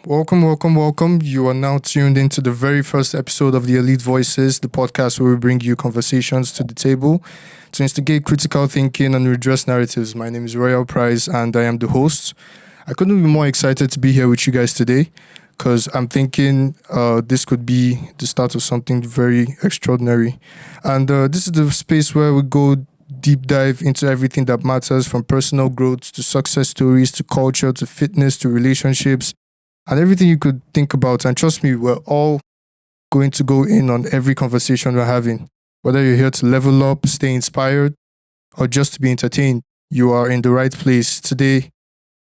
Welcome, welcome, welcome. You are now tuned into the very first episode of the Elite Voices, the podcast where we bring you conversations to the table to instigate critical thinking and redress narratives. My name is Royal Prize and I am the host. I couldn't be more excited to be here with you guys today because I'm thinking this could be the start of something very extraordinary. And this is the space where we go deep dive into everything that matters from personal growth to success stories to culture to fitness to relationships and everything you could think about. And trust me, we're all going to go in on every conversation we're having. Whether you're here to level up, stay inspired, or just to be entertained, you are in the right place. Today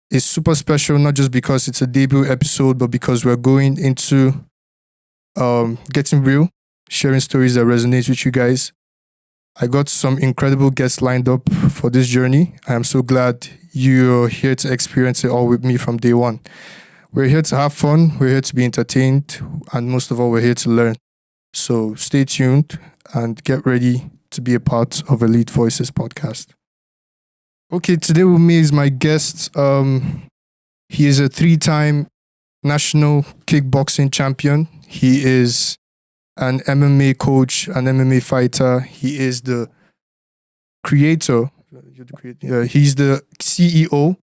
is super special, not just because it's a debut episode, but because we're going into getting real, sharing stories that resonate with you guys. I got some incredible guests lined up for this journey. I am so glad you're here to experience it all with me from day one. We're here to have fun, we're here to be entertained, and most of all, we're here to learn. So stay tuned and get ready to be a part of Elite Voices podcast. Okay, today with me is my guest. He is a three-time National Kickboxing Champion. He is an MMA coach, an MMA fighter. He is the creator. He's the CEO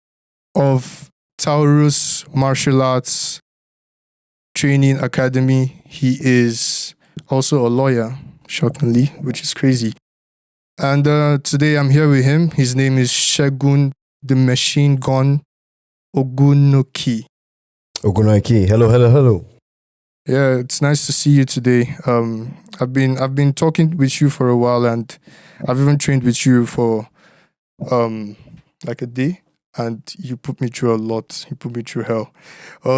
of Taurus Martial Arts Training Academy. He is also a lawyer, shockingly, which is crazy. And today I'm here with him. His name is Segun the Machine Gun Ogunnoiki. Ogunnoiki. Hello. Yeah, it's nice to see you today. I've been talking with you for a while, and I've even trained with you for like a day. And you put me through a lot. You put me through hell.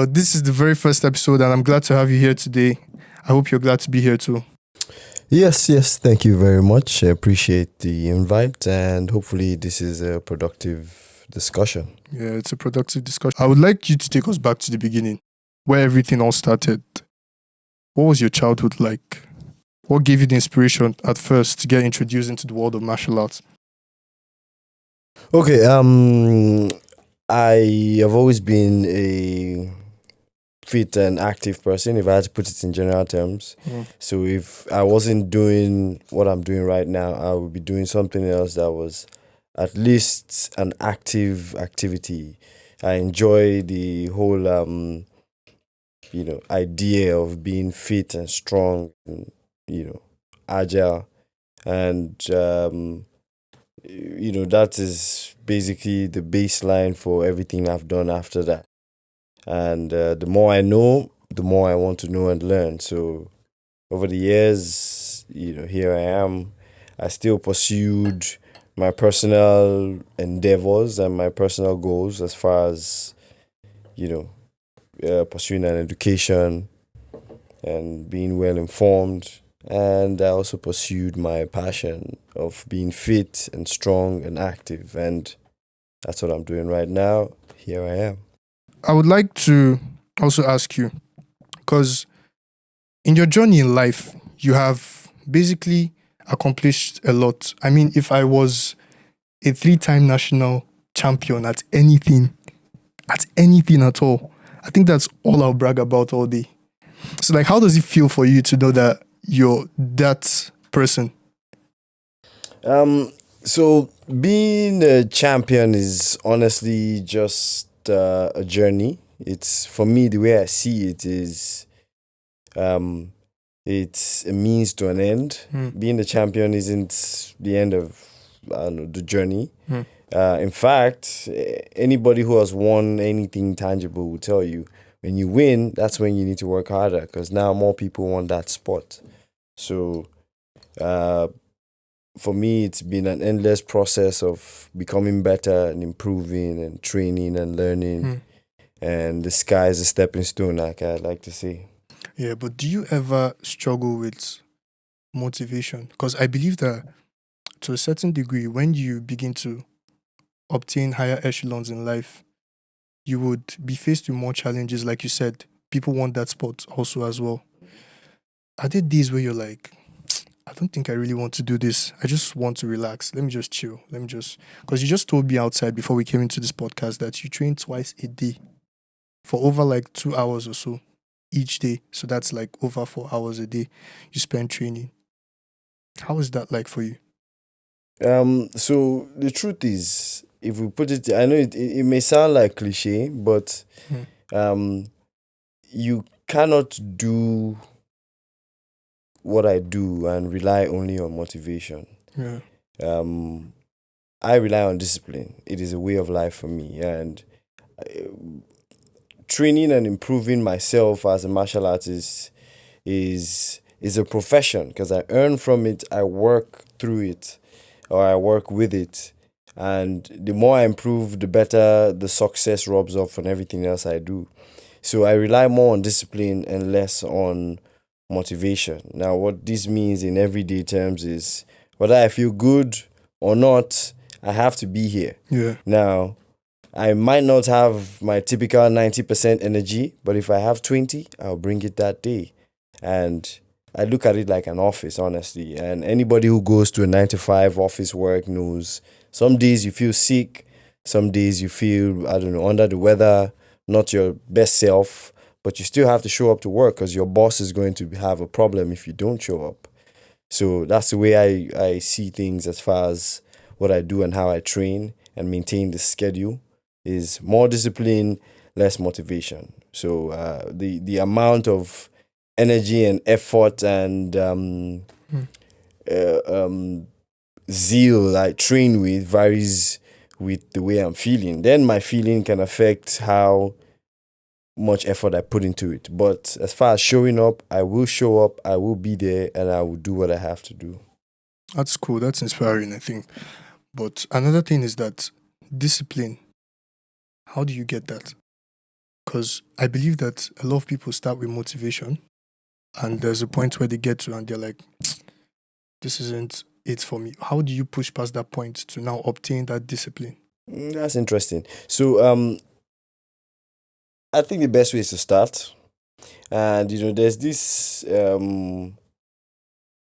This is the very first episode, and I'm glad to have you here today. I hope you're glad to be here too. Yes. Thank you very much. I appreciate the invite, and hopefully this is a productive discussion. Yeah, it's a productive discussion. I would like you to take us back to the beginning, where everything all started. What was your childhood like? What gave you the inspiration at first to get introduced into the world of martial arts? Okay, I have always been a fit and active person, if I had to put it in general terms. So if I wasn't doing what I'm doing right now, I would be doing something else that was at least an active activity. I enjoy the whole idea of being fit and strong and, agile. And that is basically the baseline for everything I've done after that. And the more I know, the more I want to know and learn. So over the years, here I am. I still pursued my personal endeavors and my personal goals as far as, pursuing an education and being well informed. And I also pursued my passion of being fit and strong and active. And that's what I'm doing right now. Here I am. I would like to also ask you, because in your journey in life, you have basically accomplished a lot. I mean, if I was a three-time national champion at anything at all, I think that's all I'll brag about all day. So, like, how does it feel for you to know that you're that person? So being a champion is honestly just a journey. It's, for me, the way I see it is, it's a means to an end. Being the champion isn't the end of the journey. In fact, anybody who has won anything tangible will tell you, when you win, that's when you need to work harder, because now more people want that spot. So for me, it's been an endless process of becoming better and improving and training and learning. And the sky is a stepping stone, like I like to say. Yeah, but do you ever struggle with motivation? Because I believe that to a certain degree, when you begin to obtain higher echelons in life, you would be faced with more challenges. Like you said, people want that spot also as well. Are there days where you're like, I don't think I really want to do this. I just want to relax. Let me just chill. Because you just told me outside before we came into this podcast that you train twice a day for over like 2 hours or so each day. So that's like over 4 hours a day you spend training. How is that like for you? So the truth is, if we put it, I know it may sound like cliche, but Hmm. um, you cannot do what I do and rely only on motivation. Yeah. Um, I rely on discipline. It is a way of life for me, and training and improving myself as a martial artist is a profession because I earn from it, I work through it, or I work with it. And the more I improve, the better the success rubs off on everything else I do. So I rely more on discipline and less on motivation. Now, what this means in everyday terms is whether I feel good or not, I have to be here. Yeah. Now, I might not have my typical 90% energy, but if I have 20, I'll bring it that day. And I look at it like an office, honestly. And anybody who goes to a 9 to 5 office work knows some days you feel sick, some days you feel, I don't know, under the weather, not your best self, but you still have to show up to work because your boss is going to have a problem if you don't show up. So that's the way I see things as far as what I do and how I train and maintain the schedule is more discipline, less motivation. So the amount of energy and effort and Hmm. zeal I train with varies with the way I'm feeling. Then my feeling can affect how much effort I put into it. But as far as showing up, I will show up, I will be there, and I will do what I have to do. That's cool. That's inspiring, I think. But another thing is that discipline. How do you get that? Because I believe that a lot of people start with motivation, and there's a point where they get to and they're like, this isn't it for me. How do you push past that point to now obtain that discipline? That's interesting. So I think the best way is to start. And there's this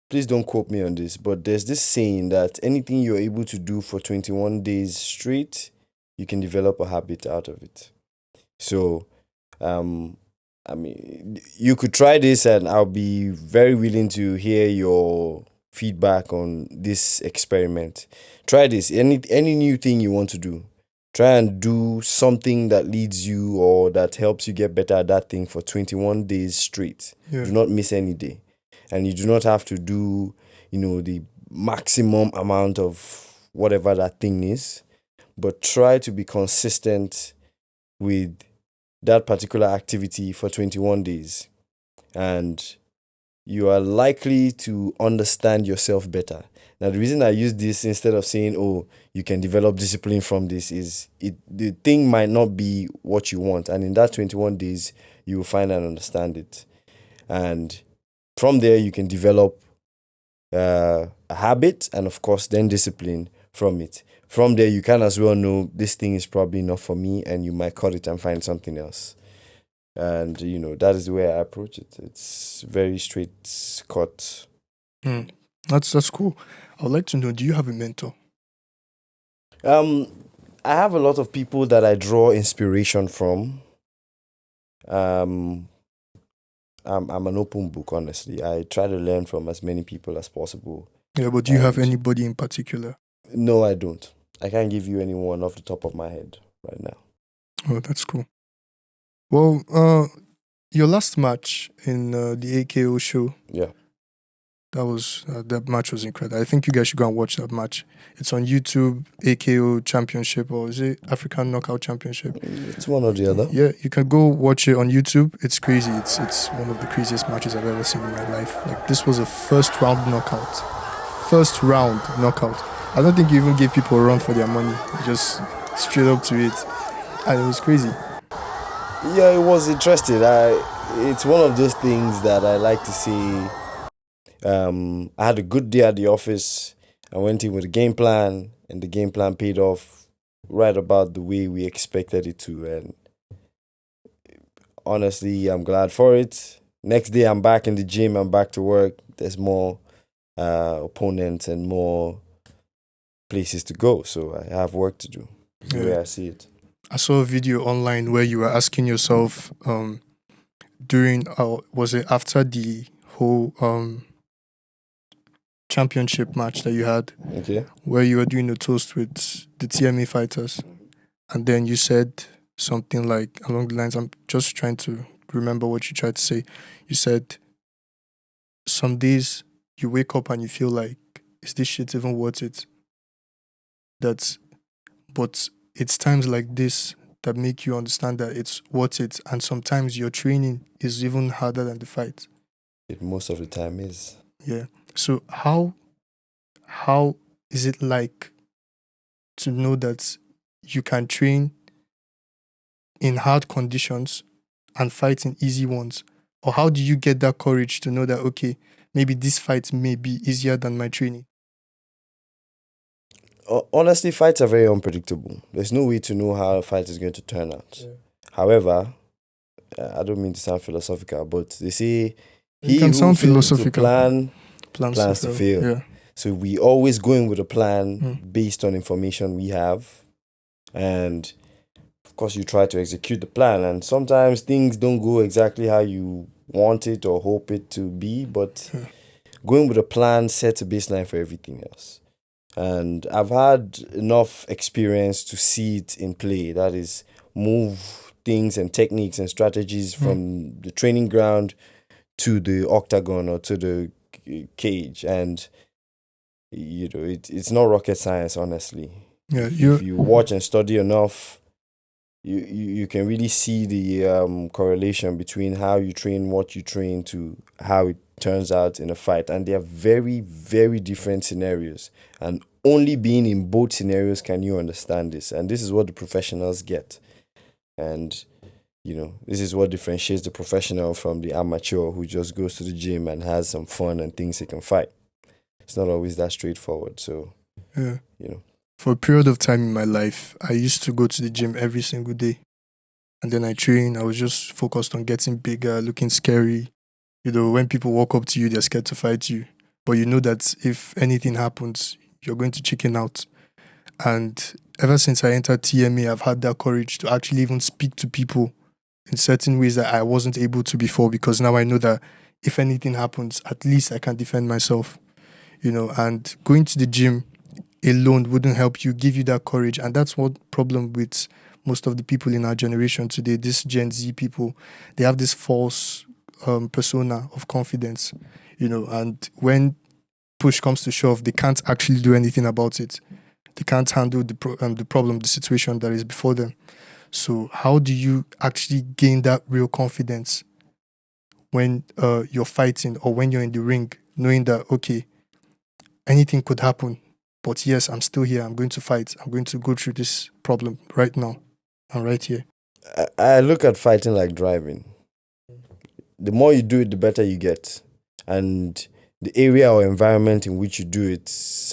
please don't quote me on this, but there's this saying that anything you're able to do for 21 days straight, you can develop a habit out of it. So um I mean, you could try this, and I'll be very willing to hear your feedback on this experiment. Try this. Any new thing you want to do, try and do something that leads you or that helps you get better at that thing for 21 days straight. Yeah. Do not miss any day, and you do not have to do the maximum amount of whatever that thing is, but try to be consistent with that particular activity for 21 days, and you are likely to understand yourself better. Now, the reason I use this instead of saying, oh, you can develop discipline from this is the thing might not be what you want. And in that 21 days, you will find and understand it. And from there, you can develop a habit and, of course, then discipline from it. From there, you can as well know this thing is probably not for me, and you might cut it and find something else. And that is the way I approach it. It's very straight cut. Hmm. That's cool. I would like to know, do you have a mentor? I have a lot of people that I draw inspiration from. Um, I'm an open book, honestly. I try to learn from as many people as possible. Yeah, but do you have And anybody in particular? no, I don't. I can't give you anyone off the top of my head right now. Oh, that's cool. Well, your last match in the AKO show, Yeah. that match was incredible. I think you guys should go and watch that match. It's on YouTube, AKO Championship, or is it African Knockout Championship? It's one or the other. Yeah, you can go watch it on YouTube. It's crazy. It's one of the craziest matches I've ever seen in my life. Like, this was a first round knockout. First round knockout. I don't think you even gave people a run for their money. Just straight up to it. And it was crazy. Yeah, it was interesting. It's one of those things that I like to see. I had a good day at the office. I went in with a game plan, and the game plan paid off right about the way we expected it to. And honestly, I'm glad for it. Next day, I'm back in the gym. I'm back to work. There's more opponents and more places to go. So I have work to do. That's the way I see it. I saw a video online where you were asking yourself during was it after the whole championship match that you had, Okay. where you were doing a toast with the TMA fighters, and then you said something like along the lines, I'm just trying to remember what you tried to say. You said some days you wake up and you feel like, is this shit even worth it? But it's times like this that make you understand that it's worth it, and sometimes your training is even harder than the fight. It most of the time is. Yeah. So how is it like to know that you can train in hard conditions and fight in easy ones? Or how do you get that courage to know that, okay, maybe this fight may be easier than my training? Honestly, fights are very unpredictable. There's no way to know how a fight is going to turn out. Yeah. However, I don't mean to sound philosophical, but they say You he can who sound fails to philosophical. plan Plans to fail. Yeah. So we always go in with a plan Mm. based on information we have, and of course you try to execute the plan. And sometimes things don't go exactly how you want it or hope it to be, but Yeah. going with a plan sets a baseline for everything else. And I've had enough experience to see it in play. That is, move things and techniques and strategies from the training ground to the octagon or to the cage. And it's not rocket science, honestly. Yeah. If you watch and study enough, you can really see the correlation between how you train, what you train, to how it turns out in a fight. And they are very, very different scenarios. And only being in both scenarios can you understand this. And this is what the professionals get. And, this is what differentiates the professional from the amateur who just goes to the gym and has some fun and thinks he can fight. It's not always that straightforward. So, Yeah. For a period of time in my life, I used to go to the gym every single day. And then I trained. I was just focused on getting bigger, looking scary. When people walk up to you, they're scared to fight you. But you know that if anything happens, you're going to chicken out. And ever since I entered TMA, I've had that courage to actually even speak to people in certain ways that I wasn't able to before, because now I know that if anything happens, at least I can defend myself. And going to the gym alone wouldn't help you, give you that courage. And that's what problem with most of the people in our generation today, this Gen Z people. They have this false persona of confidence, and when push comes to shove, they can't actually do anything about it. They can't handle the problem, the situation that is before them. So how do you actually gain that real confidence when you're fighting or when you're in the ring, knowing that, okay, anything could happen, but yes, I'm still here. I'm going to fight. I'm going to go through this problem right now. I'm right here. I look at fighting like driving. The more you do it, the better you get. And the area or environment in which you do it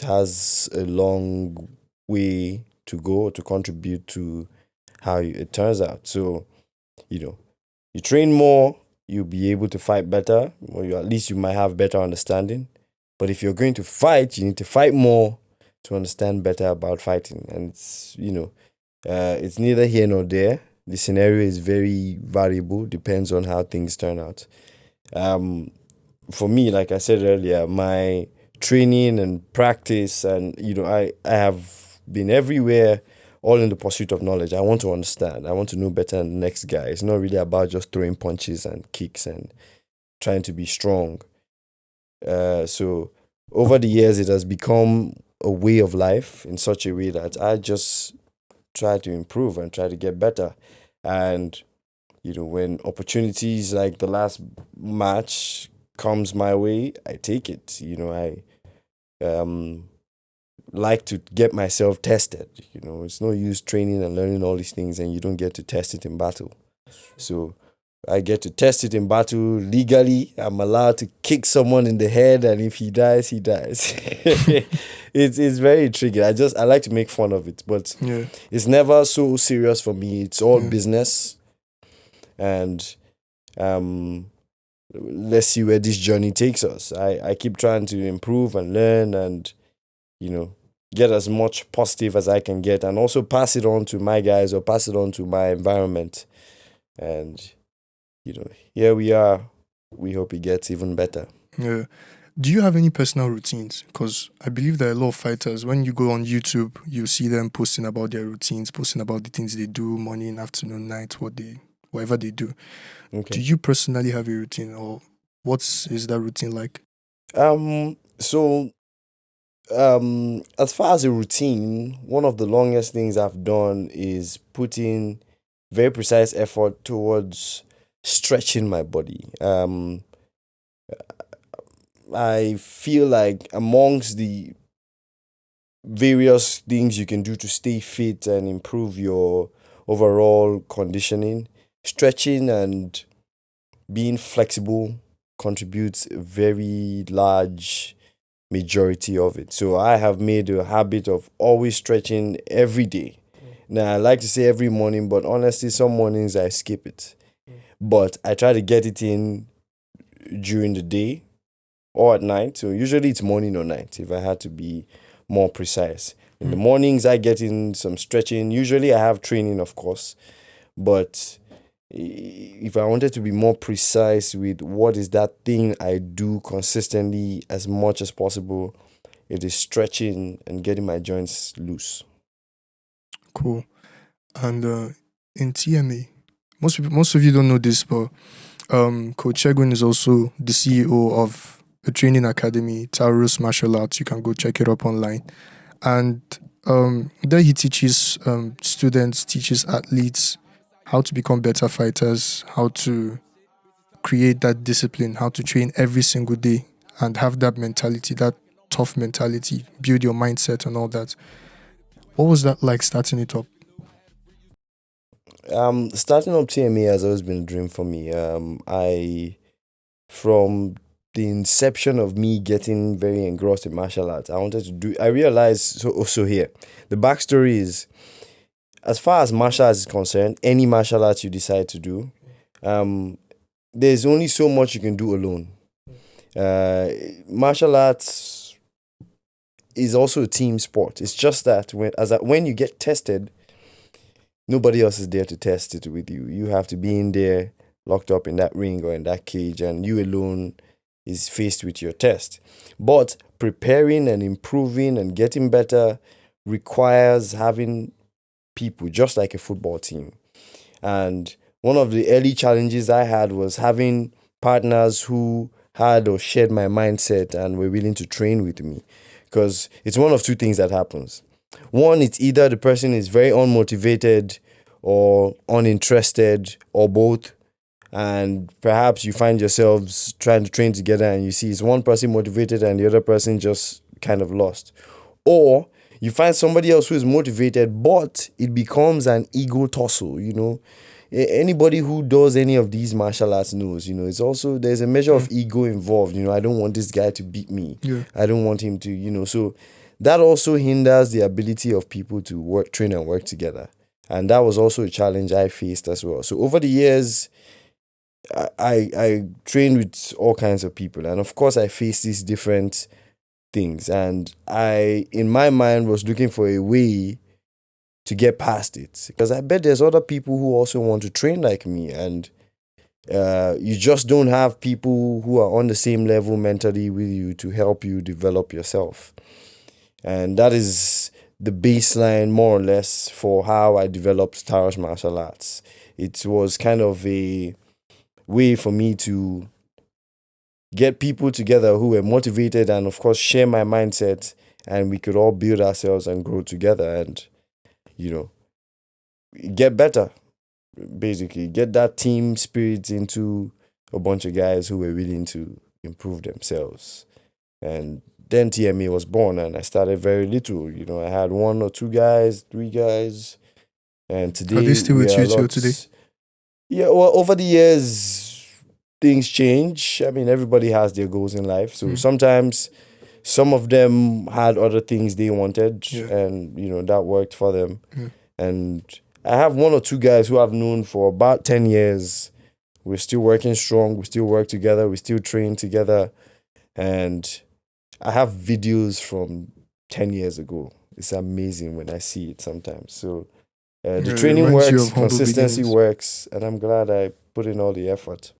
has a long way to go to contribute to how it turns out. So, you train more, you'll be able to fight better, or at least you might have better understanding. But if you're going to fight, you need to fight more to understand better about fighting. And it's neither here nor there. The scenario is very variable, depends on how things turn out. For me, like I said earlier, my training and practice, and I have been everywhere, all in the pursuit of knowledge. I want to understand. I want to know better than the next guy. It's not really about just throwing punches and kicks and trying to be strong. So over the years, it has become a way of life in such a way that I just try to improve and try to get better. And when opportunities like the last match comes my way, I take it. I like to get myself tested. It's no use training and learning all these things and you don't get to test it in battle. So I get to test it in battle legally. I'm allowed to kick someone in the head, and if he dies, he dies. It's very tricky. I like to make fun of it, but Yeah. it's never so serious for me. It's all Yeah. business, and let's see where this journey takes us. I keep trying to improve and learn, and get as much positive as I can get, and also pass it on to my guys or pass it on to my environment. And, here we are. We hope it gets even better. Yeah. Do you have any personal routines? Because I believe that a lot of fighters, when you go on YouTube, you see them posting about their routines, posting about the things they do, morning, afternoon, night, whatever they do. Okay. Do you personally have a routine, or what is that routine like? So, as far as a routine, one of the longest things I've done is putting very precise effort towards stretching my body. I feel like amongst the various things you can do to stay fit and improve your overall conditioning, stretching and being flexible contributes a very large majority of it. So I have made a habit of always stretching every day. Now I like to say every morning, but honestly, some mornings I skip it. But I try to get it in during the day or at night. So usually it's morning or night if I had to be more precise. In the mornings, I get in some stretching. Usually I have training, of course. But if I wanted to be more precise with what is that thing I do consistently as much as possible, it is stretching and getting my joints loose. Cool. And in TMA, most of you don't know this, but Coach Segun is also the CEO of a training academy, Taurus Martial Arts. You can go check it up online. And there he teaches students, teaches athletes how to become better fighters, how to create that discipline, how to train every single day and have that mentality, that tough mentality, build your mindset and all that. What was that like starting it up? Starting up TMA has always been a dream for me. From the inception of me getting very engrossed in martial arts, I realized, so also here, the backstory is, as far as martial arts is concerned, any martial arts you decide to do, there's only so much you can do alone. Martial arts is also a team sport. It's just that when you get tested, nobody else is there to test it with you. You have to be in there, locked up in that ring or in that cage, and you alone is faced with your test. But preparing and improving and getting better requires having people, just like a football team. And one of the early challenges I had was having partners who had or shared my mindset and were willing to train with me. Because it's one of two things that happens. One, it's either the person is very unmotivated or uninterested or both. And perhaps you find yourselves trying to train together and you see it's one person motivated and the other person just kind of lost. Or you find somebody else who is motivated, but it becomes an ego tussle, Anybody who does any of these martial arts knows, it's also, there's a measure of ego involved. I don't want this guy to beat me. Yeah. I don't want him to, so that also hinders the ability of people to train and work together. And that was also a challenge I faced as well. So over the years, I trained with all kinds of people. And of course, I faced these different things. And I, in my mind, was looking for a way to get past it. Because I bet there's other people who also want to train like me. And you just don't have people who are on the same level mentally with you to help you develop yourself. And that is the baseline, more or less, for how I developed Taurus Martial Arts. It was kind of a way for me to get people together who were motivated and, of course, share my mindset, and we could all build ourselves and grow together and, get better, basically. Get that team spirit into a bunch of guys who were willing to improve themselves. And then TMA was born, and I started very little. I had 1 or 2 guys, 3 guys, and today Are they still we with are you till lots. today? Yeah, well, over the years, things change. I mean, everybody has their goals in life. So sometimes some of them had other things they wanted, and that worked for them. And I have 1 or 2 guys who I've known for about 10 years. We're still working strong. We still work together. We still train together. And I have videos from 10 years ago It's amazing when I see it sometimes. So the Yeah, it training reminds you works, of humble consistency beginnings. works, and I'm glad I put in all the effort.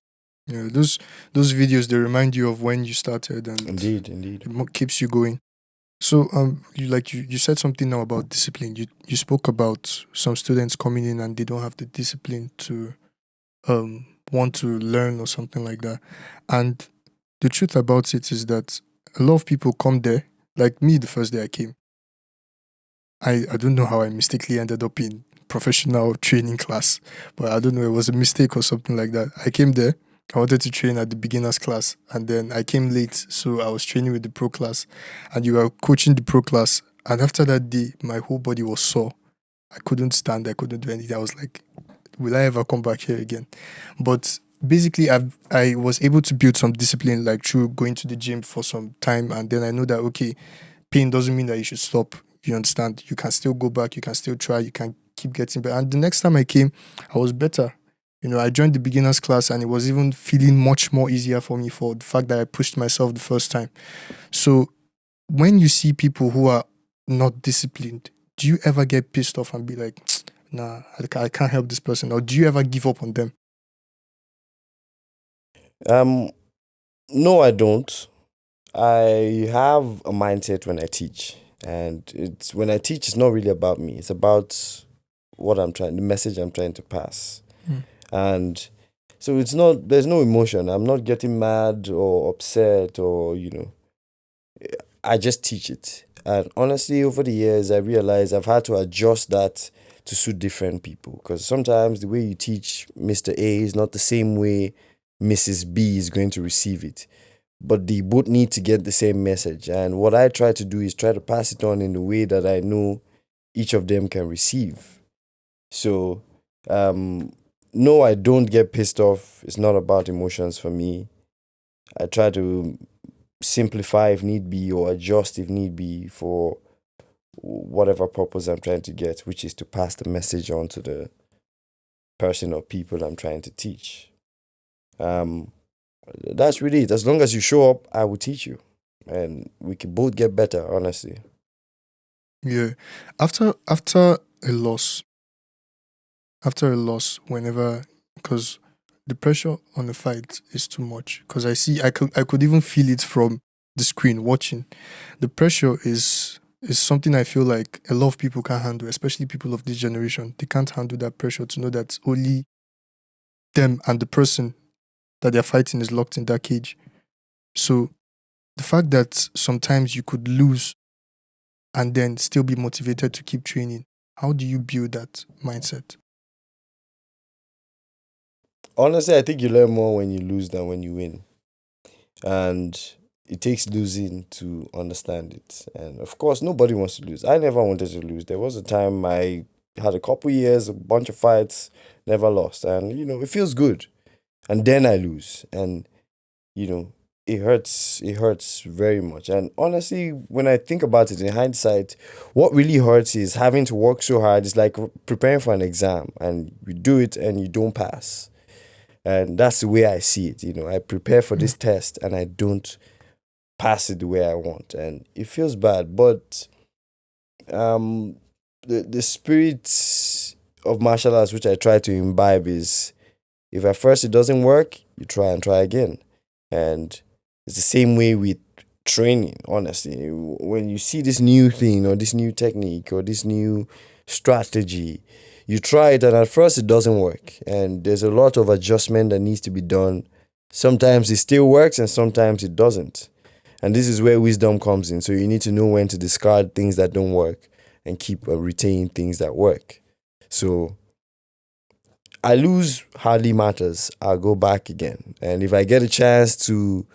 Yeah, those videos they remind you of when you started, and Indeed, indeed. keeps you going. So you said something now about discipline. You spoke about some students coming in and they don't have the discipline to want to learn or something like that. And the truth about it is that a lot of people come there, like me the first day I came. I don't know how I mistakenly ended up in professional training class, but I don't know, it was a mistake or something like that. I came there, I wanted to train at the beginners class, and then I came late, so I was training with the pro class, and you were coaching the pro class. And after that day, my whole body was sore. I couldn't stand, I couldn't do anything. I was like, will I ever come back here again? But basically, I was able to build some discipline like through going to the gym for some time, and then I know that okay, pain doesn't mean that you should stop. You understand? You can still go back, you can still try, you can keep getting better. And the next time I came, I was better. You know, I joined the beginners class and it was even feeling much more easier for me for the fact that I pushed myself the first time. So when you see people who are not disciplined, do you ever get pissed off and be like, nah, I can't help this person? Or do you ever give up on them? Um, no, I don't. I have a mindset when I teach, and it's when I teach, it's not really about me. It's about the message I'm trying to pass. Mm. And so it's not, there's no emotion. I'm not getting mad or upset or, I just teach it. And honestly, over the years, I realized I've had to adjust that to suit different people. Because sometimes the way you teach Mr. A is not the same way Mrs. B is going to receive it. But they both need to get the same message. And what I try to do is try to pass it on in the way that I know each of them can receive. So, no, I don't get pissed off. It's not about emotions for me. I try to simplify if need be or adjust if need be for whatever purpose I'm trying to get, which is to pass the message on to the person or people I'm trying to teach. Um, that's really it. As long as you show up, I will teach you, and we can both get better. Honestly, Yeah. After a loss, whenever, because the pressure on the fight is too much, because I could even feel it from the screen watching. The pressure is something I feel like a lot of people can't handle, especially people of this generation. They can't handle that pressure to know that only them and the person that they're fighting is locked in that cage. So the fact that sometimes you could lose and then still be motivated to keep training, how do you build that mindset? honestly, I think you learn more when you lose than when you win, and it takes losing to understand it. And of course, nobody wants to lose. I never wanted to lose. There was a time I had a couple years, a bunch of fights, never lost, and it feels good. And then I lose, and you know it hurts very much. And honestly, when I think about it in hindsight, what really hurts is having to work so hard. It's like preparing for an exam and you do it and you don't pass. And that's the way I see it. I prepare for Mm. this test and I don't pass it the way I want, and it feels bad. But um the spirit of martial arts which I try to imbibe is, if at first it doesn't work, you try and try again. And it's the same way with training, honestly. When you see this new thing or this new technique or this new strategy, you try it and at first it doesn't work. And there's a lot of adjustment that needs to be done. Sometimes it still works and sometimes it doesn't. And this is where wisdom comes in. So you need to know when to discard things that don't work and keep retain things that work. So I lose hardly matters. I'll go back again. And if I get a chance to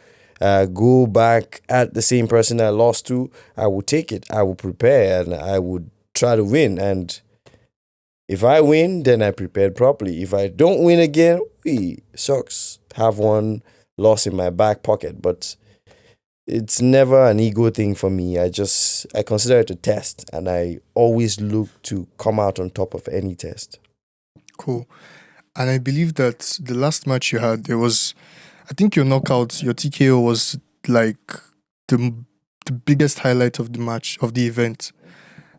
go back at the same person I lost to, I will take it. I will prepare and I would try to win. And if I win, then I prepared properly. If I don't win again, sucks. Have one loss in my back pocket. But it's never an ego thing for me. I consider it a test, and I always look to come out on top of any test. Cool. And I believe that the last match you had, I think your knockout, your TKO was like the the biggest highlight of the match, of the event.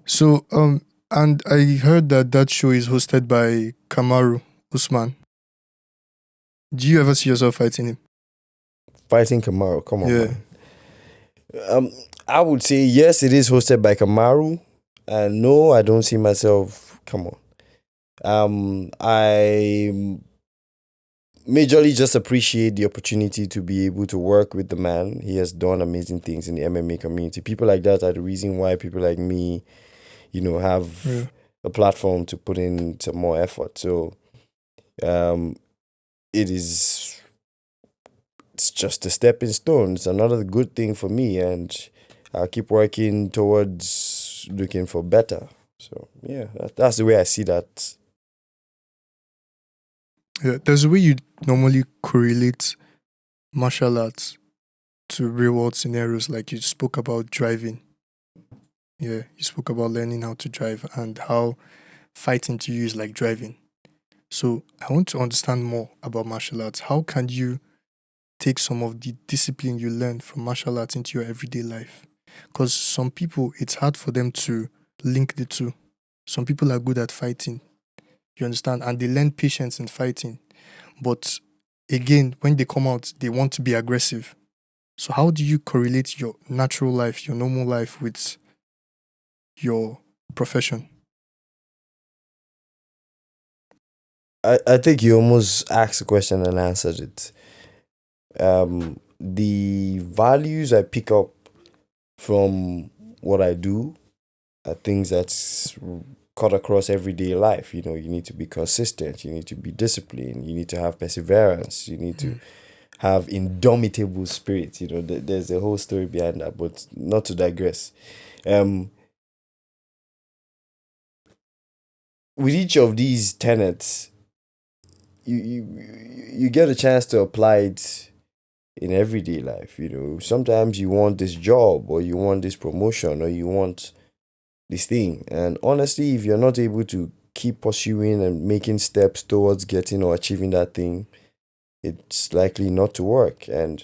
So, and I heard that that show is hosted by Kamaru Usman. Do you ever see yourself fighting him? Fighting Kamaru, come on, Yeah. man. I would say yes, it is hosted by Kamaru, and no, I don't see myself. Come on. I majorly just appreciate the opportunity to be able to work with the man. He has done amazing things in the MMA community. People like that are the reason why people like me, have Yeah. a platform to put in some more effort. So, it is. It's just a stepping stone. It's another good thing for me, and I'll keep working towards looking for better. So yeah, that's the way I see that. Yeah. There's a way you normally correlate martial arts to real world scenarios, like you spoke about driving. Yeah, you spoke about learning how to drive and how fighting to you is like driving. So I want to understand more about martial arts. How can you take some of the discipline you learn from martial arts into your everyday life? Because some people, it's hard for them to link the two. Some people are good at fighting, you understand, and they learn patience in fighting. But again, when they come out, they want to be aggressive. So how do you correlate your natural life, your normal life with your profession? I think you almost asked a question and answered it. The values I pick up from what I do are things that's cut across everyday life. You need to be consistent, you need to be disciplined, you need to have perseverance, you need to have indomitable spirit. There's a whole story behind that, but not to digress. With each of these tenets, you get a chance to apply it in everyday life. Sometimes you want this job, or you want this promotion, or you want this thing, and honestly, if you're not able to keep pursuing and making steps towards getting or achieving that thing, it's likely not to work. And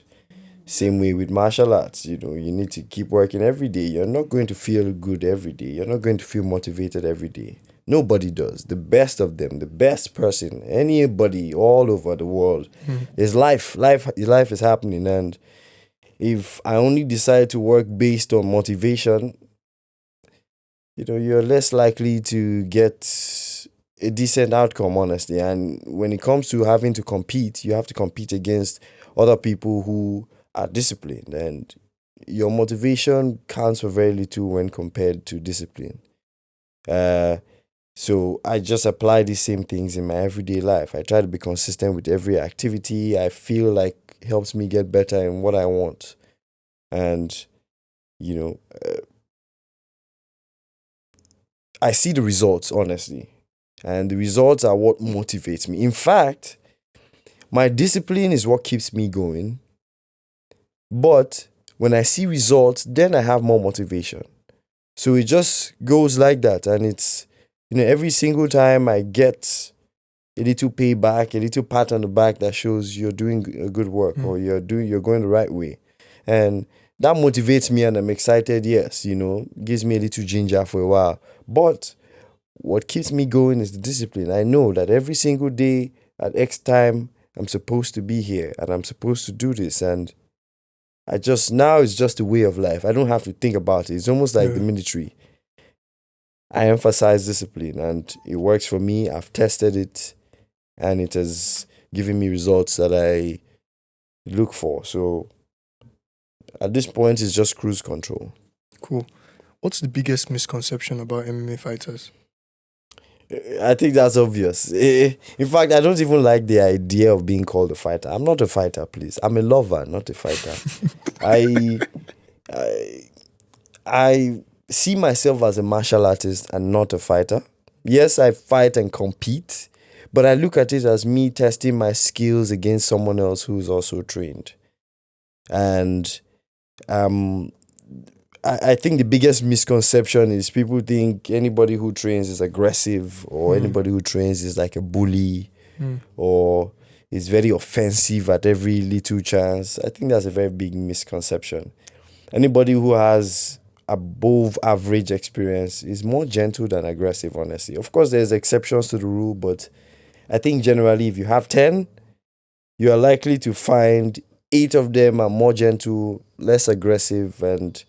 same way with martial arts, you need to keep working every day. You're not going to feel good every day. You're not going to feel motivated every day. Nobody does. The best of them, the best person, anybody all over the world, is life. Life is happening. And if I only decide to work based on motivation, you're less likely to get a decent outcome, honestly. And when it comes to having to compete, you have to compete against other people who are disciplined, and your motivation counts for very little when compared to discipline. So I just apply these same things in my everyday life. I try to be consistent with every activity I feel like helps me get better in what I want. And, I see the results, honestly. And the results are what motivates me. In fact, my discipline is what keeps me going. But when I see results, then I have more motivation. So it just goes like that. And it's, every single time I get a little payback, a little pat on the back that shows you're doing a good work, or you're going the right way. And that motivates me, and I'm excited, yes, gives me a little ginger for a while. But what keeps me going is the discipline. I know that every single day at X time, I'm supposed to be here, and I'm supposed to do this. And now it's just a way of life. I don't have to think about it. It's almost like the military. I emphasize discipline, and it works for me. I've tested it, and it has given me results that I look for. So at this point, it's just cruise control. Cool. What's the biggest misconception about MMA fighters? I think that's obvious. In fact, I don't even like the idea of being called a fighter. I'm not a fighter, please. I'm a lover, not a fighter. I see myself as a martial artist and not a fighter. Yes, I fight and compete, but I look at it as me testing my skills against someone else who's also trained. And I think the biggest misconception is people think anybody who trains is aggressive, or anybody who trains is like a bully, or is very offensive at every little chance. I think that's a very big misconception. Anybody who has above average experience is more gentle than aggressive, honestly. Of course, there's exceptions to the rule, but I think generally if you have 10, you are likely to find 8 of them are more gentle, less aggressive, and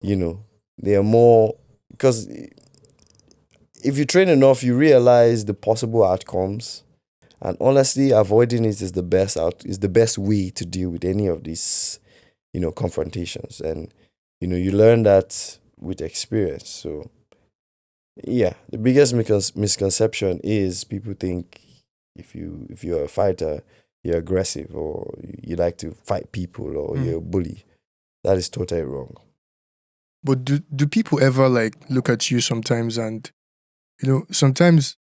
they are more, because if you train enough, you realize the possible outcomes, and honestly, avoiding it is the best way to deal with any of these, confrontations. And you learn that with experience. So yeah, the biggest misconception is people think if you're a fighter, you're aggressive, or you like to fight people, or you're a bully. That is totally wrong. But do people ever like look at you sometimes and sometimes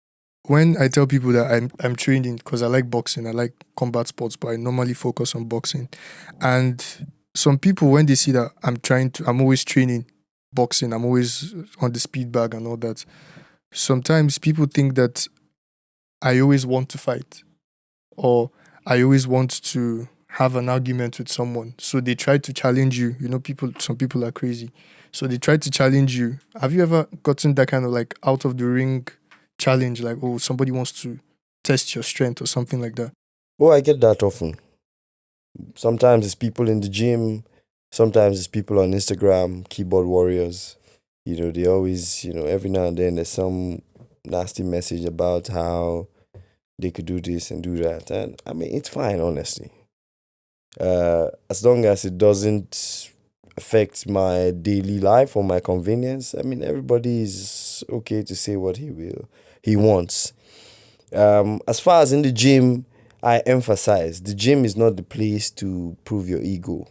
when I tell people that I'm training because I like boxing, I like combat sports, but I normally focus on boxing. And some people when they see that I'm always training boxing, I'm always on the speed bag and all that. Sometimes people think that I always want to fight or I always want to have an argument with someone. So they try to challenge you. Some people are crazy. So they try to challenge you. Have you ever gotten that kind of like out of the ring challenge? Like, oh, somebody wants to test your strength or something like that? Oh, I get that often. Sometimes it's people in the gym, sometimes it's people on Instagram, keyboard warriors. They always, every now and then there's some nasty message about how they could do this and do that. And I mean, it's fine, honestly. As long as it doesn't affect my daily life or my convenience, I mean, everybody is okay to say what he wants. As far as in the gym, I emphasize the gym is not the place to prove your ego.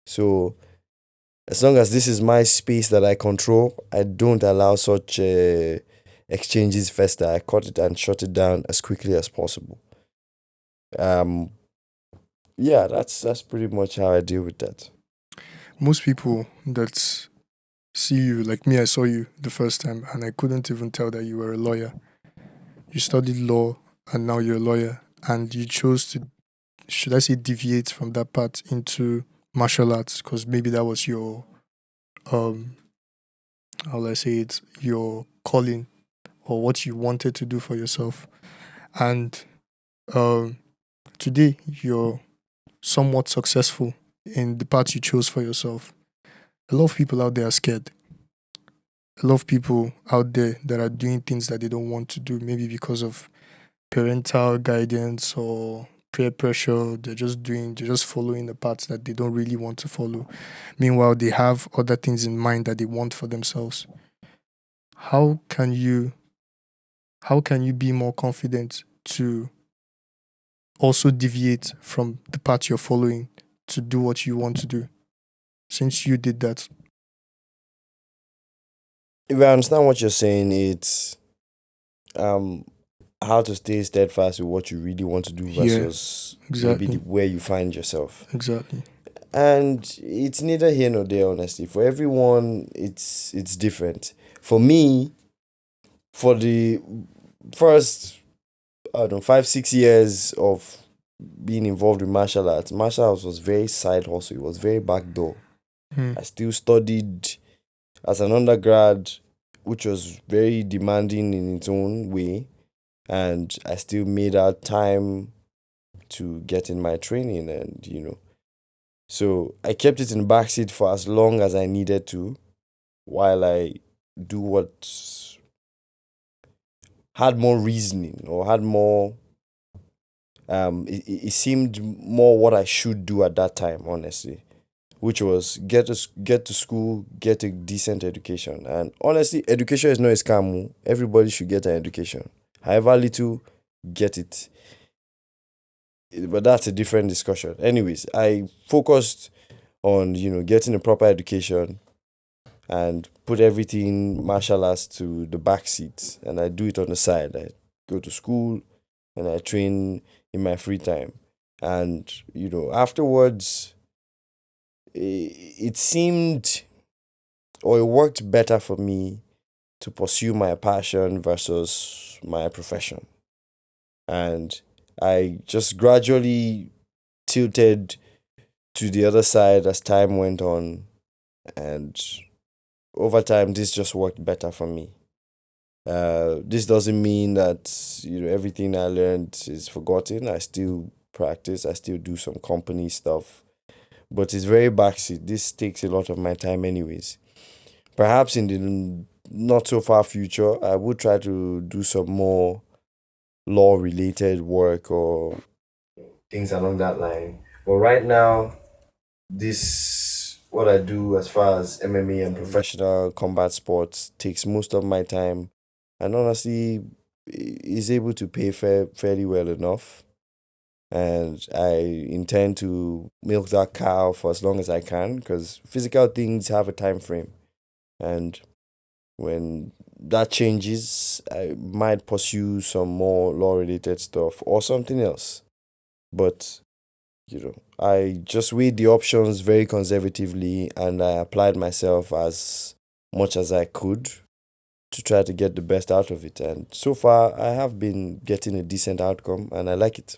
So as long as this is my space that I control, I don't allow such exchanges fester. I cut it and shut it down as quickly as possible. Um, yeah, that's pretty much how I deal with that. Most people that see you, like me, I saw you the first time and I couldn't even tell that you were a lawyer. You studied law and now you're a lawyer and you chose to, should I say, deviate from that path into martial arts because maybe that was your, um, how will I say it, your calling or what you wanted to do for yourself. And um, today you're somewhat successful in the path you chose for yourself. A lot of people out there are scared. A lot of people out there that are doing things that they don't want to do, maybe because of parental guidance or peer pressure. They're just following the paths that they don't really want to follow. Meanwhile, they have other things in mind that they want for themselves. How can you be more confident to also deviate from the path you're following to do what you want to do since you did that? If I understand what you're saying, it's um how to stay steadfast with what you really want to do Yeah, versus maybe exactly. where you find yourself. Exactly. And it's neither here nor there, honestly. For everyone, it's different. For me, for the first, I don't know, 5 6 years of being involved with martial arts was very side hustle. It was very backdoor. Hmm. I still studied as an undergrad, which was very demanding in its own way, and I still made out time to get in my training, and so I kept it in the backseat for as long as I needed to, while I do what had more reasoning or had more. It seemed more what I should do at that time, honestly, which was get to school, get a decent education. And honestly, education is not a scam. Everybody should get an education, however little, get it. But that's a different discussion. Anyways, I focused on getting a proper education and put everything martial arts to the back seat, and I do it on the side. I go to school and I train in my free time, and afterwards it seemed, or it worked better for me to pursue my passion versus my profession, and I just gradually tilted to the other side as time went on, and over time, this just worked better for me. This doesn't mean that everything I learned is forgotten. I still practice. I still do some company stuff, but it's very backseat. This takes a lot of my time, anyways. Perhaps in the not so far future, I would try to do some more law related work or things along that line. But right now, this what I do as far as MMA and professional combat sports takes most of my time, and honestly, is able to pay fairly well enough. And I intend to milk that cow for as long as I can because physical things have a time frame, and when that changes, I might pursue some more law related stuff or something else. But I just weighed the options very conservatively and I applied myself as much as I could to try to get the best out of it. And so far, I have been getting a decent outcome and I like it.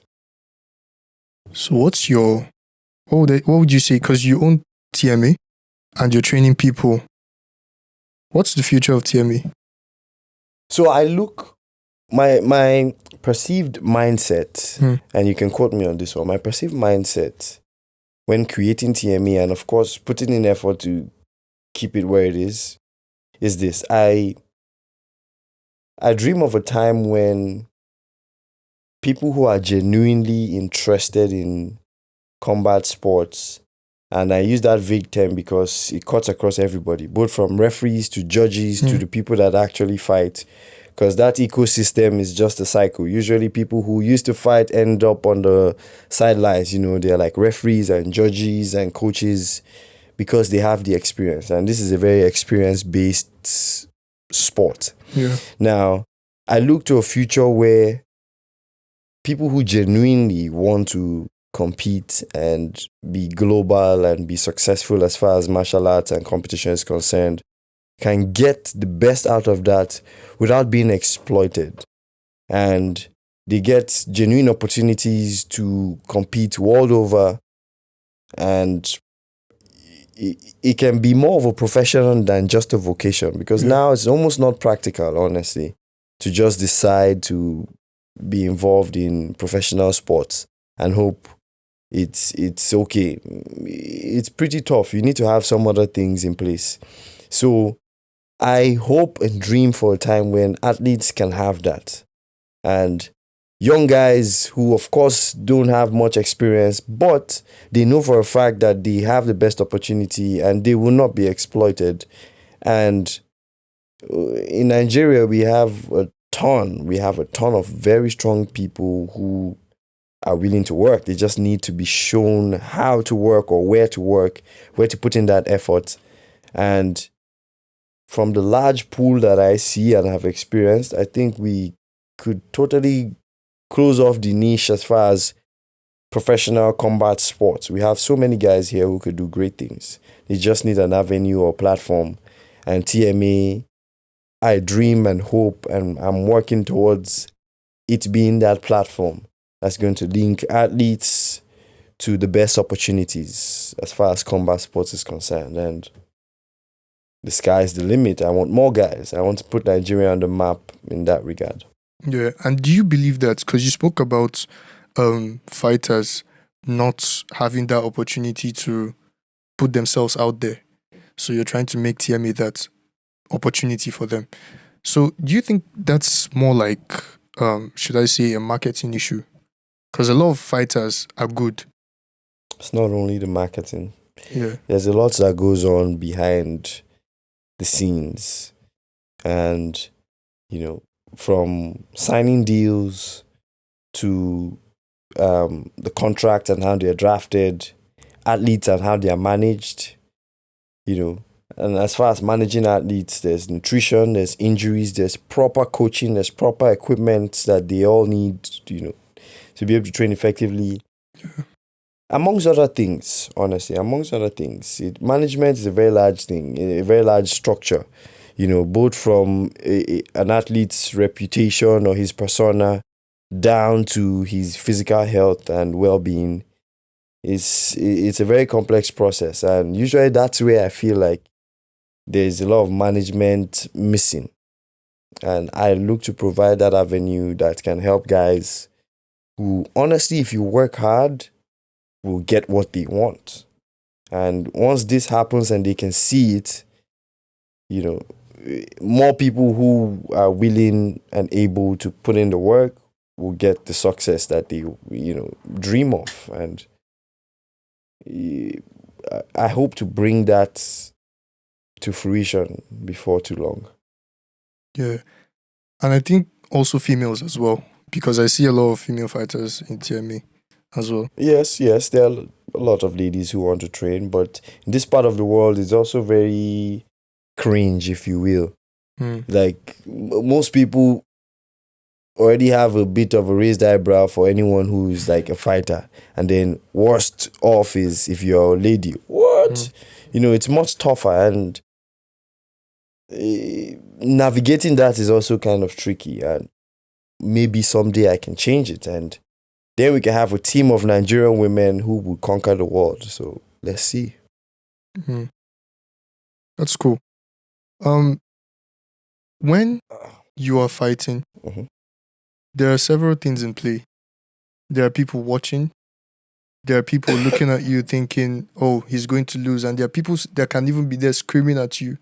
So what would you say? Because you own TMA and you're training people. What's the future of TMA? So I look, my perceived mindset, and you can quote me on this one, my perceived mindset when creating TMA and of course putting in effort to keep it where it is this. I dream of a time when people who are genuinely interested in combat sports, and I use that vague term because it cuts across everybody, both from referees to judges to the people that actually fight, because that ecosystem is just a cycle. Usually people who used to fight end up on the sidelines, they're like referees and judges and coaches because they have the experience. And this is a very experience-based sport. Yeah. Now, I look to a future where people who genuinely want to compete and be global and be successful as far as martial arts and competition is concerned can get the best out of that without being exploited. And they get genuine opportunities to compete world over, and it can be more of a profession than just a vocation, because now it's almost not practical, honestly, to just decide to be involved in professional sports and hope it's okay. It's pretty tough. You need to have some other things in place. So I hope and dream for a time when athletes can have that. And young guys who, of course, don't have much experience, but they know for a fact that they have the best opportunity and they will not be exploited. And in Nigeria, we have a ton of very strong people who are willing to work. They just need to be shown how to work or where to put in that effort. And from the large pool that I see and have experienced, I think we could totally close off the niche as far as professional combat sports. We have so many guys here who could do great things. They just need an avenue or platform. And TMA, I dream and hope, and I'm working towards it being that platform that's going to link athletes to the best opportunities as far as combat sports is concerned. And the sky's the limit. I want more guys. I want to put Nigeria on the map in that regard. Yeah. And do you believe that, because you spoke about fighters not having that opportunity to put themselves out there, so you're trying to make TMA that opportunity for them. So do you think that's more like, should I say, a marketing issue? Because a lot of fighters are good. It's not only the marketing. Yeah. There's a lot that goes on behind the scenes. And, from signing deals to the contract and how they're drafted, athletes and how they are managed, And as far as managing athletes, there's nutrition, there's injuries, there's proper coaching, there's proper equipment that they all need, to be able to train effectively. Yeah. Amongst other things, honestly, management is a very large thing, a very large structure, both from an athlete's reputation or his persona down to his physical health and well-being. It's a very complex process, and usually that's where I feel like there's a lot of management missing. And I look to provide that avenue that can help guys who, honestly, if you work hard, will get what they want. And once this happens and they can see it, more people who are willing and able to put in the work will get the success that they, dream of. And I hope to bring that to fruition before too long. Yeah. And I think also females as well, because I see a lot of female fighters in TMA as well. Yes, there are a lot of ladies who want to train, but in this part of the world, it's also very cringe, if you will. Like, most people already have a bit of a raised eyebrow for anyone who's like a fighter. And then worst off is if you're a lady. What? It's much tougher, and navigating that is also kind of tricky. And maybe someday I can change it, and then we can have a team of Nigerian women who will conquer the world. So let's see. That's cool. When you are fighting, there are several things in play. There are people watching. There are people looking at you thinking, oh, he's going to lose. And there are people that can even be there screaming at you,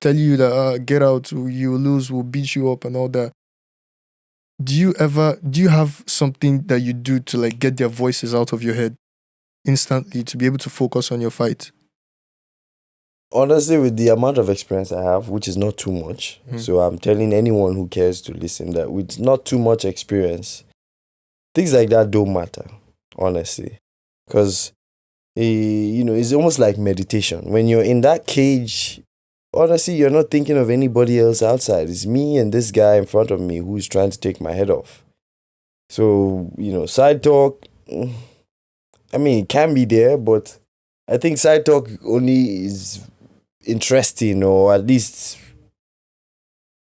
telling you that, get out, you will lose, we'll beat you up and all that. Do you have something that you do to like get their voices out of your head instantly to be able to focus on your fight? Honestly, with the amount of experience I have, which is not too much, so I'm telling anyone who cares to listen that with not too much experience, things like that don't matter, honestly. Because, it's almost like meditation. When you're in that cage, honestly, you're not thinking of anybody else outside. It's me and this guy in front of me who's trying to take my head off. So, side talk, it can be there, but I think side talk only is interesting, or at least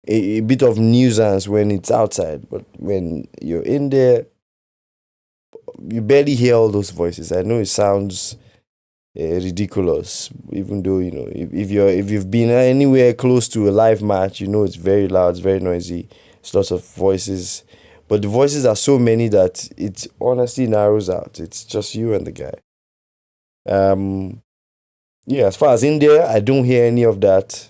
a bit of nuisance when it's outside. But when you're in there, you barely hear all those voices. I know it sounds ridiculous, even though if you've been anywhere close to a live match, it's very loud, it's very noisy, it's lots of voices, but the voices are so many that it honestly narrows out. It's just you and the guy. As far as in there, I don't hear any of that.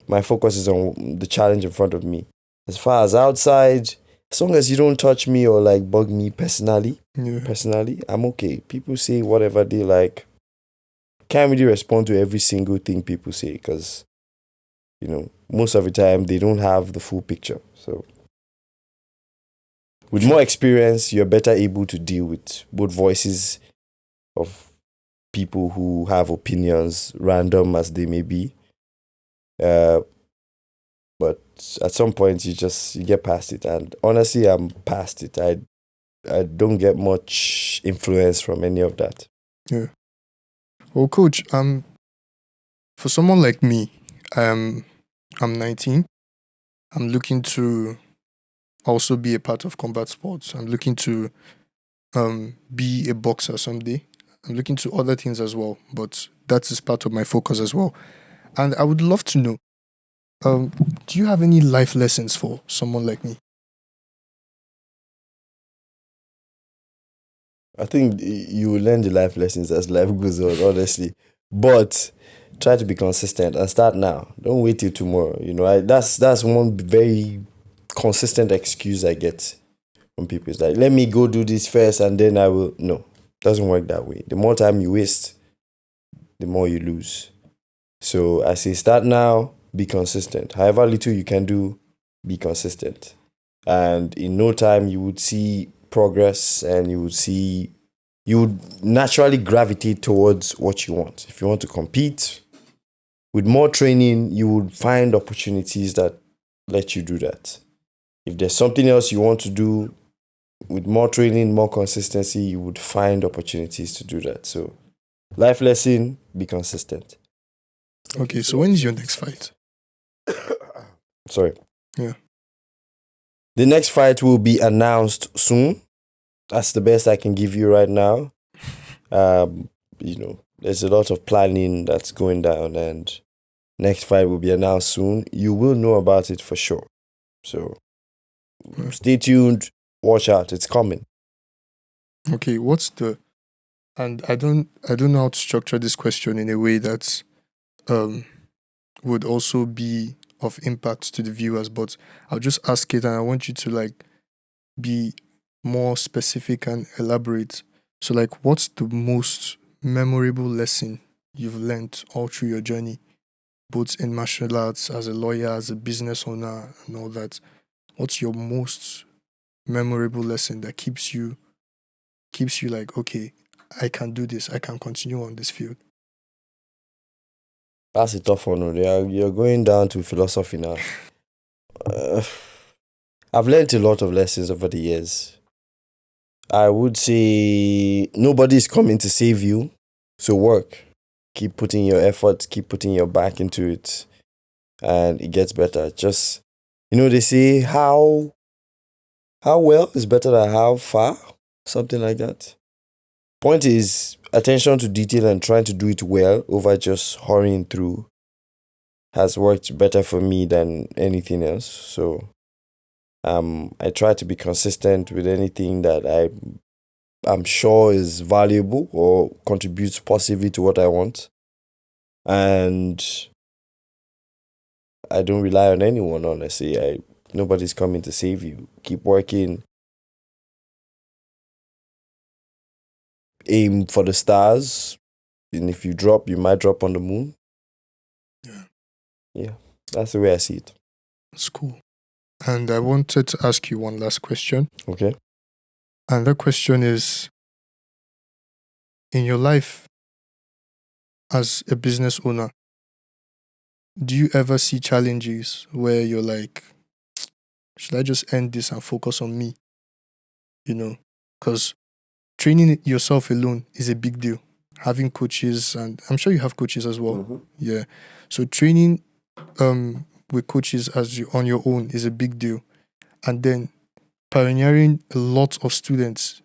My focus is on the challenge in front of me. As far as outside, as long as you don't touch me or like bug me personally, I'm okay. People say whatever they like. Can't really respond to every single thing people say because, most of the time they don't have the full picture. So with more experience, you're better able to deal with both voices of people who have opinions, random as they may be. But at some point you get past it. And honestly, I'm past it. I don't get much influence from any of that. Yeah. Well, coach, for someone like me, I'm 19. I'm looking to also be a part of combat sports. I'm looking to be a boxer someday. I'm looking to other things as well, but that is part of my focus as well. And I would love to know, do you have any life lessons for someone like me? I think you will learn the life lessons as life goes on, honestly. But try to be consistent and start now. Don't wait till tomorrow. That's one very consistent excuse I get from people. It's like, let me go do this first and then I will. No, it doesn't work that way. The more time you waste, the more you lose. So I say start now, be consistent. However little you can do, be consistent. And in no time you would see progress, and you would naturally gravitate towards what you want. If you want to compete, with more training, you would find opportunities that let you do that. If there's something else you want to do, with more training, more consistency, you would find opportunities to do that. So, life lesson, be consistent. Okay, so when is your next fight? Sorry. Yeah. The next fight will be announced soon. That's the best I can give you right now. There's a lot of planning that's going down, and Next fight will be announced soon. You will know about it for sure. So stay tuned. Watch out. It's coming. Okay, and I don't know how to structure this question in a way that would also be of impact to the viewers, but I'll just ask it and I want you to like be more specific and elaborate. So like what's the most memorable lesson you've learned all through your journey, both in martial arts, as a lawyer, as a business owner, and all that? What's your most memorable lesson that keeps you like, okay, I can do this, I can continue on this field? That's a tough one. You're going down to philosophy now. I've learned a lot of lessons over the years. I would say nobody's coming to save you. So work. Keep putting your effort, keep putting your back into it. And it gets better. Just, they say how well is better than how far. Something like that. Point is, attention to detail and trying to do it well over just hurrying through has worked better for me than anything else. So I try to be consistent with anything that I'm sure is valuable or contributes positively to what I want. And I don't rely on anyone, honestly. Nobody's coming to save you. Keep working. Aim for the stars. And if you drop, you might drop on the moon. Yeah. That's the way I see it. That's cool. And I wanted to ask you one last question. Okay. And that question is, in your life as a business owner, do you ever see challenges where you're like, should I just end this and focus on me? Because training yourself alone is a big deal. Having coaches, and I'm sure you have coaches as well. Mm-hmm. Yeah. So training with coaches on your own is a big deal. And then pioneering a lot of students.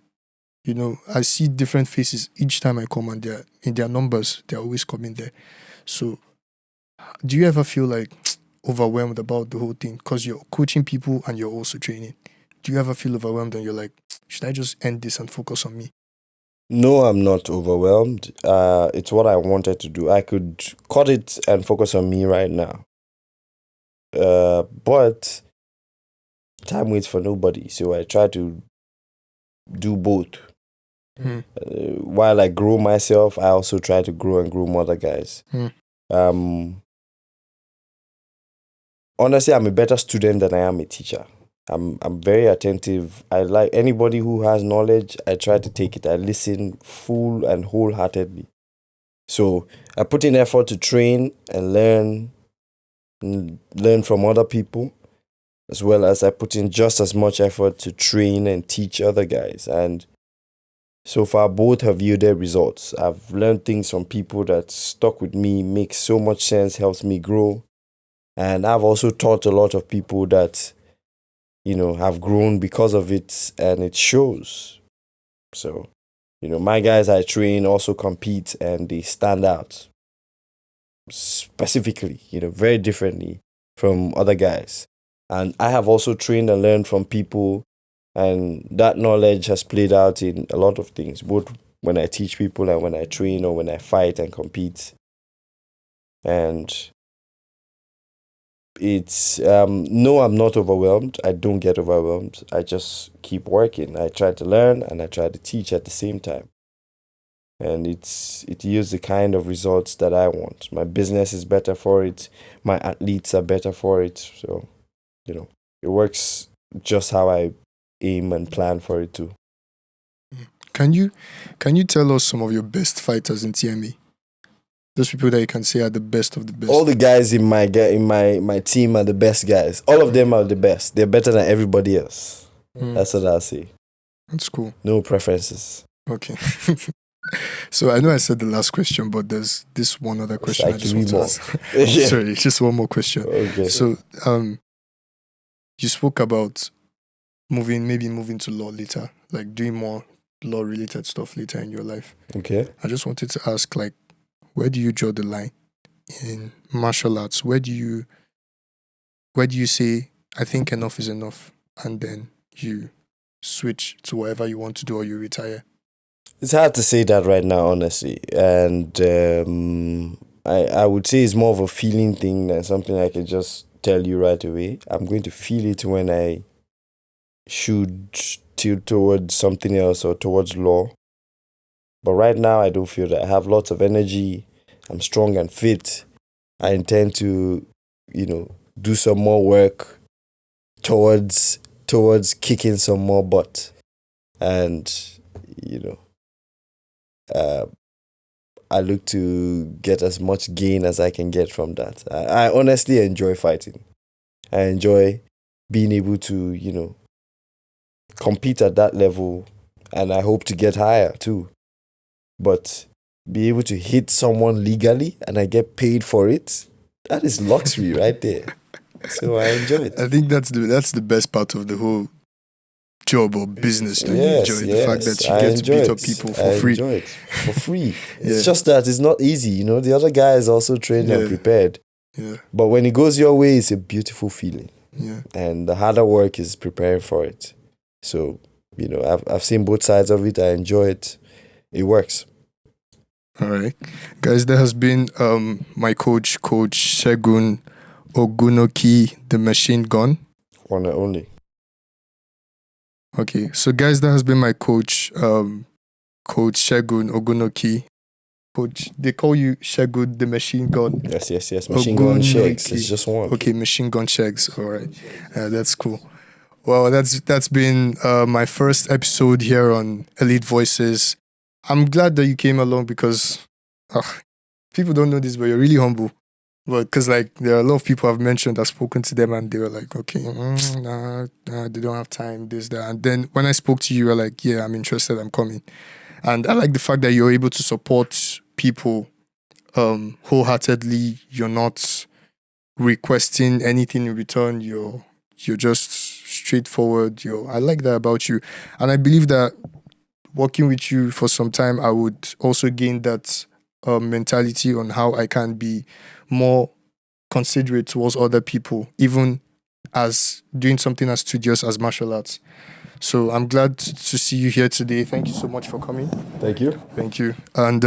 I see different faces each time I come, and they're in their numbers, they're always coming there. So do you ever feel like overwhelmed about the whole thing? Because you're coaching people and you're also training. Do you ever feel overwhelmed and you're like, should I just end this and focus on me? No, I'm not overwhelmed. It's what I wanted to do. I could cut it and focus on me right now. But time waits for nobody. So I try to do both. While I grow myself, I also try to grow and groom other guys. Honestly, I'm a better student than I am a teacher. I'm very attentive. I like anybody who has knowledge. I try to take it. I listen full and wholeheartedly. So I put in effort to train and learn from other people, as well as I put in just as much effort to train and teach other guys. And so far, both have yielded results. I've learned things from people that stuck with me, makes so much sense, helps me grow. And I've also taught a lot of people that, have grown because of it, and it shows. So, my guys I train also compete and they stand out specifically, very differently from other guys. And I have also trained and learned from people, and that knowledge has played out in a lot of things, both when I teach people and when I train or when I fight and compete. And it's no, I'm not overwhelmed. I don't get overwhelmed. I just keep working. I try to learn and I try to teach at the same time. And it yields the kind of results that I want. My business is better for it. My athletes are better for it. So, it works just how I aim and plan for it to. Can you tell us some of your best fighters in TMA? Those people that you can say are the best of the best. All the guys in my team are the best guys. All of them are the best. They're better than everybody else. That's what I'll say. That's cool. No preferences. Okay. So I know I said the last question, but there's this one other question I just want to ask. Sorry, just one more question. Okay. So you spoke about moving to law later, like doing more law related stuff later in your life. Okay. I just wanted to ask, like, where do you draw the line? in martial arts? Where do you say, I think enough is enough, and then you switch to whatever you want to do or you retire? It's hard to say that right now, honestly. And I would say it's more of a feeling thing than something I can just tell you right away. I'm going to feel it when I should tilt towards something else or towards law. But right now, I don't feel that. I have lots of energy. I'm strong and fit. I intend to, do some more work towards kicking some more butt. And, I look to get as much gain as I can get from that. I honestly enjoy fighting. I enjoy being able to, compete at that level, and I hope to get higher too. But be able to hit someone legally and I get paid for it, that is luxury right there. So I enjoy it. I think that's the best part of the whole job or business that you enjoy. The fact that you get to beat up people for free. I enjoy it for free. It's just that it's not easy. The other guy is also trained and prepared. Yeah. But when it goes your way, it's a beautiful feeling. Yeah. And the harder work is preparing for it. So, I've seen both sides of it. I enjoy it. It works. All right. Guys, there has been my coach Segun Ogunnoiki, the machine gun. One and only. Okay. So guys, that has been my coach, Coach Segun Ogunnoiki. Coach, they call you Segun the machine gun. Yes. Machine gun shakes. It's just one. Okay, machine gun shakes. All right. That's cool. Well, that's been my first episode here on Elite Voices. I'm glad that you came along because people don't know this, but you're really humble. But because there are a lot of people I've mentioned, I've spoken to them and they were like, okay, nah, they don't have time, this, that. And then when I spoke to you, you were like, yeah, I'm interested, I'm coming. And I like the fact that you're able to support people wholeheartedly. You're not requesting anything in return. You're just straightforward. I like that about you. And I believe that working with you for some time, I would also gain that mentality on how I can be more considerate towards other people, even as doing something as studious as martial arts. So I'm glad to see you here today. Thank you so much for coming. Thank you. Thank you. And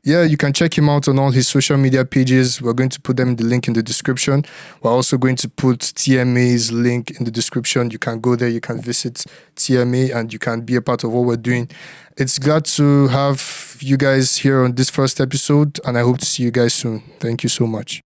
you can check him out on all his social media pages. We're going to put the link in the description. We're also going to put TMA's link in the description. You can go there, you can visit TMA, and you can be a part of what we're doing. It's glad to have you guys here on this first episode, and I hope to see you guys soon. Thank you so much.